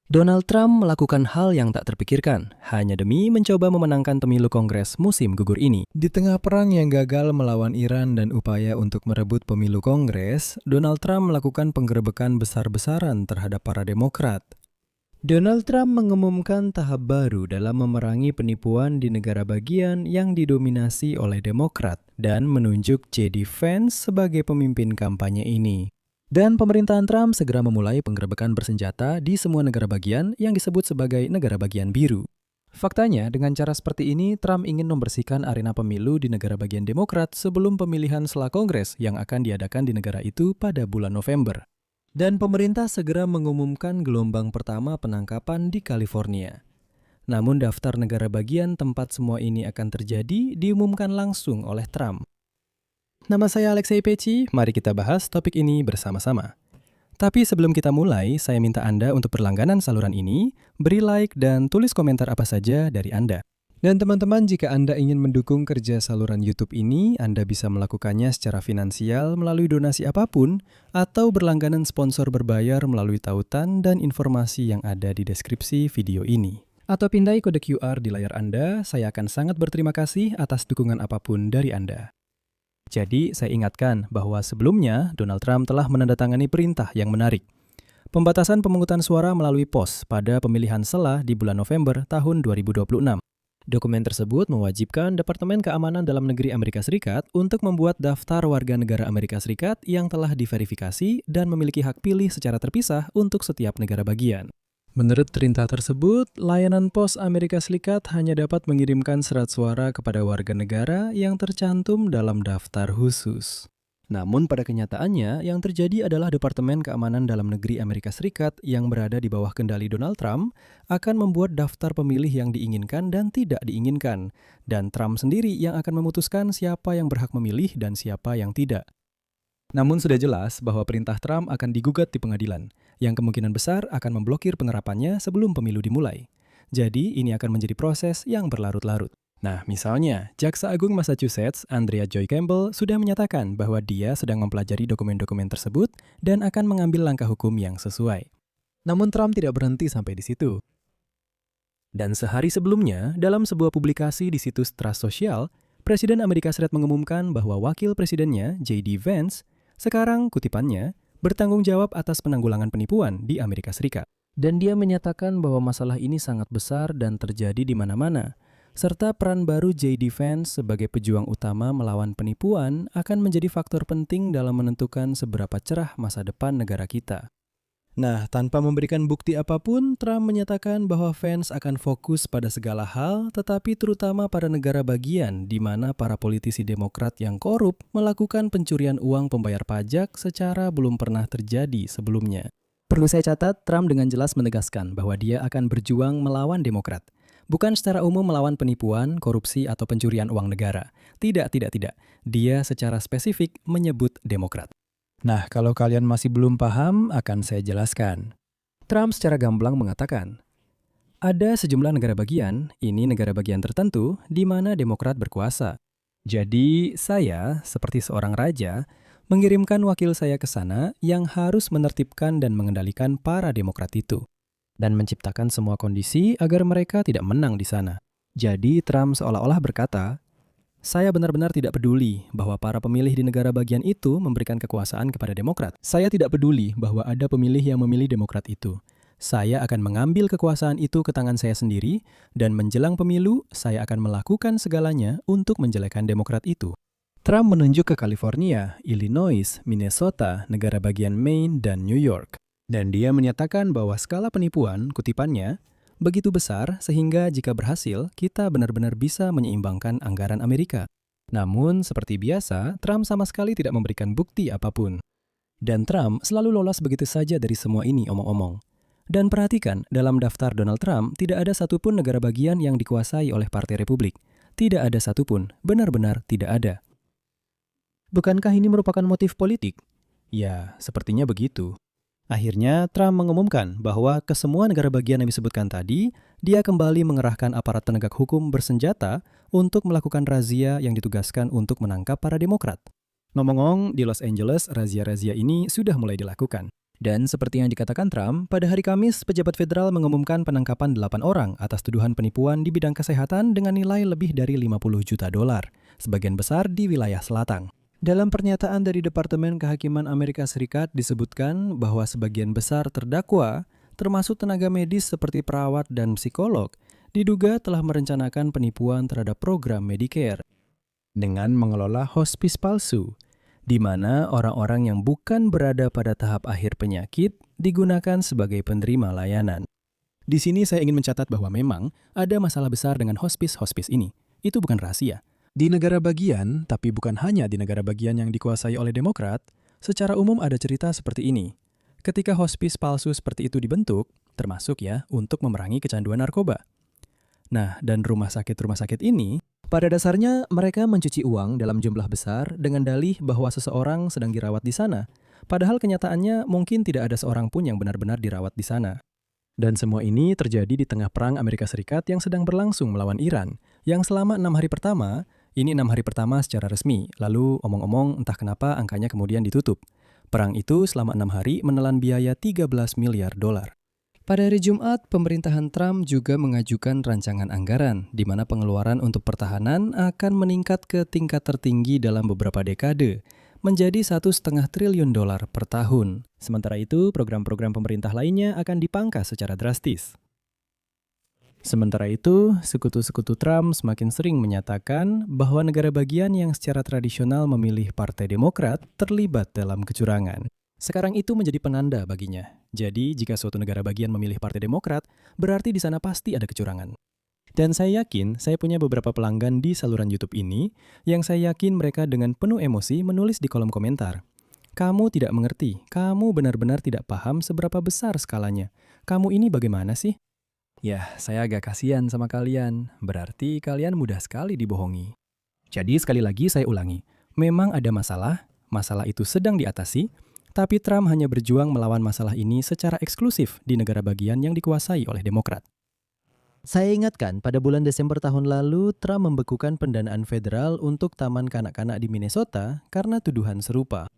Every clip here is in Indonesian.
Donald Trump melakukan hal yang tak terpikirkan hanya demi mencoba memenangkan pemilu Kongres musim gugur ini. Di tengah perang yang gagal melawan Iran dan upaya untuk merebut pemilu Kongres, Donald Trump melakukan penggerebekan besar-besaran terhadap para Demokrat. Donald Trump mengumumkan tahap baru dalam memerangi penipuan di negara bagian yang didominasi oleh Demokrat dan menunjuk J.D. Vance sebagai pemimpin kampanye ini. Dan pemerintahan Trump segera memulai penggerebekan bersenjata di semua negara bagian yang disebut sebagai negara bagian biru. Faktanya, dengan cara seperti ini, Trump ingin membersihkan arena pemilu di negara bagian Demokrat sebelum pemilihan setelah Kongres yang akan diadakan di negara itu pada bulan November. Dan pemerintah segera mengumumkan gelombang pertama penangkapan di California. Namun daftar negara bagian tempat semua ini akan terjadi diumumkan langsung oleh Trump. Nama saya Alexei Peci, mari kita bahas topik ini bersama-sama. Tapi sebelum kita mulai, saya minta Anda untuk berlangganan saluran ini, beri like dan tulis komentar apa saja dari Anda. Dan teman-teman, jika Anda ingin mendukung kerja saluran YouTube ini, Anda bisa melakukannya secara finansial melalui donasi apapun, atau berlangganan sponsor berbayar melalui tautan dan informasi yang ada di deskripsi video ini. Atau pindai kode QR di layar Anda, saya akan sangat berterima kasih atas dukungan apapun dari Anda. Jadi, saya ingatkan bahwa sebelumnya Donald Trump telah menandatangani perintah yang menarik. Pembatasan pemungutan suara melalui pos pada pemilihan sela di bulan November tahun 2026. Dokumen tersebut mewajibkan Departemen Keamanan Dalam Negeri Amerika Serikat untuk membuat daftar warga negara Amerika Serikat yang telah diverifikasi dan memiliki hak pilih secara terpisah untuk setiap negara bagian. Menurut perintah tersebut, layanan pos Amerika Serikat hanya dapat mengirimkan surat suara kepada warga negara yang tercantum dalam daftar khusus. Namun pada kenyataannya, yang terjadi adalah Departemen Keamanan Dalam Negeri Amerika Serikat yang berada di bawah kendali Donald Trump akan membuat daftar pemilih yang diinginkan dan tidak diinginkan, dan Trump sendiri yang akan memutuskan siapa yang berhak memilih dan siapa yang tidak. Namun sudah jelas bahwa perintah Trump akan digugat di pengadilan, yang kemungkinan besar akan memblokir penerapannya sebelum pemilu dimulai. Jadi ini akan menjadi proses yang berlarut-larut. Nah, misalnya, Jaksa Agung Massachusetts, Andrea Joy Campbell, sudah menyatakan bahwa dia sedang mempelajari dokumen-dokumen tersebut dan akan mengambil langkah hukum yang sesuai. Namun Trump tidak berhenti sampai di situ. Dan sehari sebelumnya, dalam sebuah publikasi di situs Trust Social, Presiden Amerika Serikat mengumumkan bahwa wakil presidennya, J.D. Vance, sekarang, kutipannya, bertanggung jawab atas penanggulangan penipuan di Amerika Serikat. Dan dia menyatakan bahwa masalah ini sangat besar dan terjadi di mana-mana, serta peran baru J.D. Vance sebagai pejuang utama melawan penipuan akan menjadi faktor penting dalam menentukan seberapa cerah masa depan negara kita. Nah, tanpa memberikan bukti apapun, Trump menyatakan bahwa Vance akan fokus pada segala hal, tetapi terutama pada negara bagian di mana para politisi Demokrat yang korup melakukan pencurian uang pembayar pajak secara belum pernah terjadi sebelumnya. Perlu saya catat, Trump dengan jelas menegaskan bahwa dia akan berjuang melawan Demokrat. Bukan secara umum melawan penipuan, korupsi, atau pencurian uang negara. Tidak. Dia secara spesifik menyebut Demokrat. Nah, kalau kalian masih belum paham, akan saya jelaskan. Trump secara gamblang mengatakan, ada sejumlah negara bagian, ini negara bagian tertentu, di mana Demokrat berkuasa. Jadi, saya, seperti seorang raja, mengirimkan wakil saya ke sana yang harus menertibkan dan mengendalikan para Demokrat itu, dan menciptakan semua kondisi agar mereka tidak menang di sana. Jadi, Trump seolah-olah berkata, saya benar-benar tidak peduli bahwa para pemilih di negara bagian itu memberikan kekuasaan kepada Demokrat. Saya tidak peduli bahwa ada pemilih yang memilih Demokrat itu. Saya akan mengambil kekuasaan itu ke tangan saya sendiri, dan menjelang pemilu, saya akan melakukan segalanya untuk menjelekkan Demokrat itu. Trump menunjuk ke California, Illinois, Minnesota, negara bagian Maine, dan New York. Dan dia menyatakan bahwa skala penipuan, kutipannya, begitu besar sehingga jika berhasil, kita benar-benar bisa menyeimbangkan anggaran Amerika. Namun, seperti biasa, Trump sama sekali tidak memberikan bukti apapun. Dan Trump selalu lolos begitu saja dari semua ini omong-omong. Dan perhatikan, dalam daftar Donald Trump, tidak ada satupun negara bagian yang dikuasai oleh Partai Republik. Tidak ada satupun, benar-benar tidak ada. Bukankah ini merupakan motif politik? Ya, sepertinya begitu. Akhirnya, Trump mengumumkan bahwa ke semua negara bagian yang disebutkan tadi, dia kembali mengerahkan aparat penegak hukum bersenjata untuk melakukan razia yang ditugaskan untuk menangkap para Demokrat. Ngomong-ngomong, di Los Angeles, razia-razia ini sudah mulai dilakukan. Dan seperti yang dikatakan Trump, pada hari Kamis, pejabat federal mengumumkan penangkapan 8 orang atas tuduhan penipuan di bidang kesehatan dengan nilai lebih dari 50 juta dolar, sebagian besar di wilayah selatan. Dalam pernyataan dari Departemen Kehakiman Amerika Serikat disebutkan bahwa sebagian besar terdakwa, termasuk tenaga medis seperti perawat dan psikolog, diduga telah merencanakan penipuan terhadap program Medicare dengan mengelola hospice palsu, di mana orang-orang yang bukan berada pada tahap akhir penyakit digunakan sebagai penerima layanan. Di sini saya ingin mencatat bahwa memang ada masalah besar dengan hospice-hospice ini. Itu bukan rahasia. Di negara bagian, tapi bukan hanya di negara bagian yang dikuasai oleh Demokrat, secara umum ada cerita seperti ini. Ketika hospice palsu seperti itu dibentuk, termasuk untuk memerangi kecanduan narkoba. Nah, dan rumah sakit ini, pada dasarnya mereka mencuci uang dalam jumlah besar dengan dalih bahwa seseorang sedang dirawat di sana. Padahal kenyataannya mungkin tidak ada seorang pun yang benar-benar dirawat di sana. Dan semua ini terjadi di tengah perang Amerika Serikat yang sedang berlangsung melawan Iran, yang selama 6 hari pertama, ini 6 hari pertama secara resmi, lalu omong-omong entah kenapa angkanya kemudian ditutup. Perang itu selama 6 hari menelan biaya 13 miliar dolar. Pada hari Jumat, pemerintahan Trump juga mengajukan rancangan anggaran, di mana pengeluaran untuk pertahanan akan meningkat ke tingkat tertinggi dalam beberapa dekade, menjadi 1,5 triliun dolar per tahun. Sementara itu, program-program pemerintah lainnya akan dipangkas secara drastis. Sementara itu, sekutu-sekutu Trump semakin sering menyatakan bahwa negara bagian yang secara tradisional memilih Partai Demokrat terlibat dalam kecurangan. Sekarang itu menjadi penanda baginya. Jadi, jika suatu negara bagian memilih Partai Demokrat, berarti di sana pasti ada kecurangan. Dan saya yakin, saya punya beberapa pelanggan di saluran YouTube ini, yang saya yakin mereka dengan penuh emosi menulis di kolom komentar. Kamu tidak mengerti, kamu benar-benar tidak paham seberapa besar skalanya. Kamu ini bagaimana sih? Ya, saya agak kasihan sama kalian. Berarti kalian mudah sekali dibohongi. Jadi sekali lagi saya ulangi, memang ada masalah itu sedang diatasi, tapi Trump hanya berjuang melawan masalah ini secara eksklusif di negara bagian yang dikuasai oleh Demokrat. Saya ingatkan, pada bulan Desember tahun lalu, Trump membekukan pendanaan federal untuk taman kanak-kanak di Minnesota karena tuduhan serupa.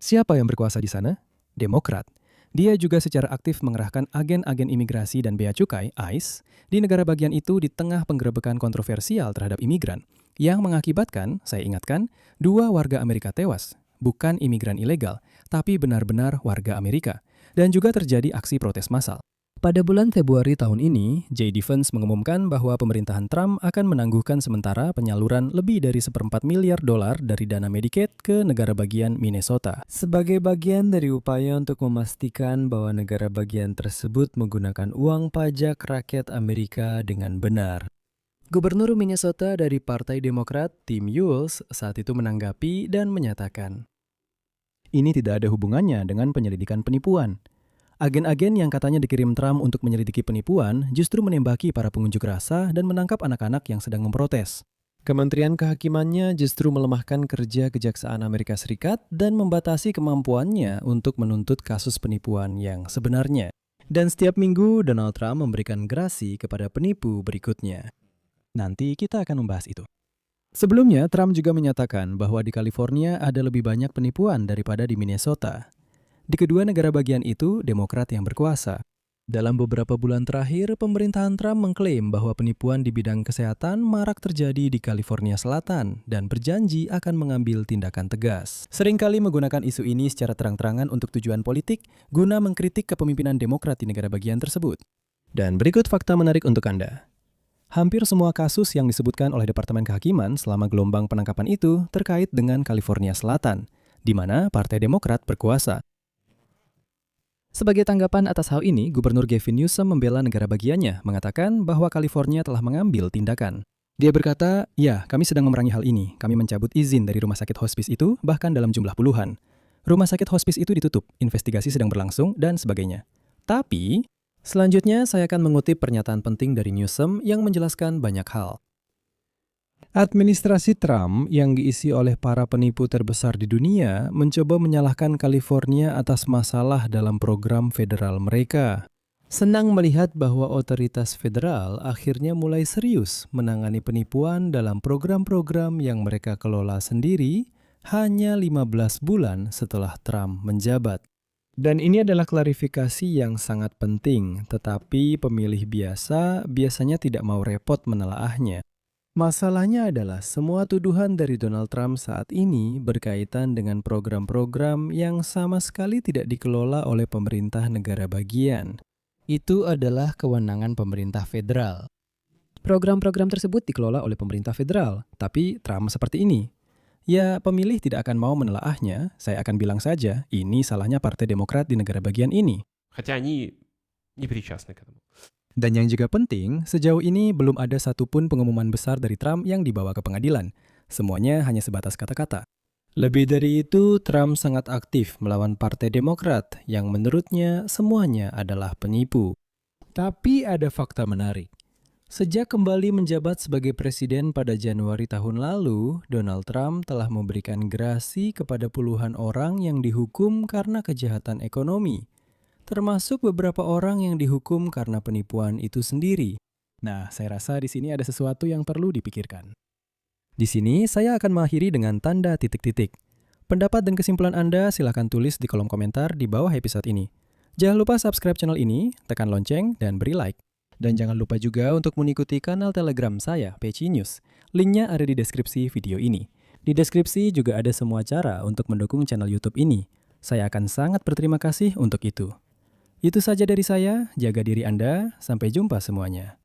Siapa yang berkuasa di sana? Demokrat. Dia juga secara aktif mengerahkan agen-agen imigrasi dan bea cukai, ICE, di negara bagian itu di tengah penggerebekan kontroversial terhadap imigran, yang mengakibatkan, saya ingatkan, 2 warga Amerika tewas. Bukan imigran ilegal, tapi benar-benar warga Amerika. Dan juga terjadi aksi protes massal. Pada bulan Februari tahun ini, J.D. Vance mengumumkan bahwa pemerintahan Trump akan menangguhkan sementara penyaluran lebih dari 1,4 miliar dolar dari dana Medicaid ke negara bagian Minnesota. Sebagai bagian dari upaya untuk memastikan bahwa negara bagian tersebut menggunakan uang pajak rakyat Amerika dengan benar. Gubernur Minnesota dari Partai Demokrat, Tim Walz, saat itu menanggapi dan menyatakan, ini tidak ada hubungannya dengan penyelidikan penipuan. Agen-agen yang katanya dikirim Trump untuk menyelidiki penipuan justru menembaki para pengunjuk rasa dan menangkap anak-anak yang sedang memprotes. Kementerian Kehakimannya justru melemahkan kerja Kejaksaan Amerika Serikat dan membatasi kemampuannya untuk menuntut kasus penipuan yang sebenarnya. Dan setiap minggu Donald Trump memberikan gerasi kepada penipu berikutnya. Nanti kita akan membahas itu. Sebelumnya, Trump juga menyatakan bahwa di California ada lebih banyak penipuan daripada di Minnesota. Di kedua negara bagian itu, Demokrat yang berkuasa. Dalam beberapa bulan terakhir, pemerintahan Trump mengklaim bahwa penipuan di bidang kesehatan marak terjadi di California Selatan dan berjanji akan mengambil tindakan tegas. Seringkali menggunakan isu ini secara terang-terangan untuk tujuan politik, guna mengkritik kepemimpinan Demokrat di negara bagian tersebut. Dan berikut fakta menarik untuk Anda. Hampir semua kasus yang disebutkan oleh Departemen Kehakiman selama gelombang penangkapan itu terkait dengan California Selatan, di mana Partai Demokrat berkuasa. Sebagai tanggapan atas hal ini, Gubernur Gavin Newsom membela negara bagiannya, mengatakan bahwa California telah mengambil tindakan. Dia berkata, ya, kami sedang memerangi hal ini. Kami mencabut izin dari rumah sakit hospice itu, bahkan dalam jumlah puluhan. Rumah sakit hospice itu ditutup, investigasi sedang berlangsung, dan sebagainya. Tapi, selanjutnya saya akan mengutip pernyataan penting dari Newsom yang menjelaskan banyak hal. Administrasi Trump yang diisi oleh para penipu terbesar di dunia mencoba menyalahkan California atas masalah dalam program federal mereka. Senang melihat bahwa otoritas federal akhirnya mulai serius menangani penipuan dalam program-program yang mereka kelola sendiri hanya 15 bulan setelah Trump menjabat. Dan ini adalah klarifikasi yang sangat penting, tetapi pemilih biasa biasanya tidak mau repot menelaahnya. Masalahnya adalah semua tuduhan dari Donald Trump saat ini berkaitan dengan program-program yang sama sekali tidak dikelola oleh pemerintah negara bagian. Itu adalah kewenangan pemerintah federal. Program-program tersebut dikelola oleh pemerintah federal, tapi Trump seperti ini. Ya, pemilih tidak akan mau menelaahnya, saya akan bilang saja, ini salahnya Partai Demokrat di negara bagian ini. Хотя они не причастны к этому. Dan yang juga penting, sejauh ini belum ada satupun pengumuman besar dari Trump yang dibawa ke pengadilan. Semuanya hanya sebatas kata-kata. Lebih dari itu, Trump sangat aktif melawan Partai Demokrat yang menurutnya semuanya adalah penipu. Tapi ada fakta menarik. Sejak kembali menjabat sebagai presiden pada Januari tahun lalu, Donald Trump telah memberikan gerasi kepada puluhan orang yang dihukum karena kejahatan ekonomi, termasuk beberapa orang yang dihukum karena penipuan itu sendiri. Nah, saya rasa di sini ada sesuatu yang perlu dipikirkan. Di sini saya akan mengakhiri dengan tanda titik-titik. Pendapat dan kesimpulan Anda silakan tulis di kolom komentar di bawah episode ini. Jangan lupa subscribe channel ini, tekan lonceng, dan beri like. Dan jangan lupa juga untuk mengikuti kanal Telegram saya, Peci News. Linknya ada di deskripsi video ini. Di deskripsi juga ada semua cara untuk mendukung channel YouTube ini. Saya akan sangat berterima kasih untuk itu. Itu saja dari saya, jaga diri Anda, sampai jumpa semuanya.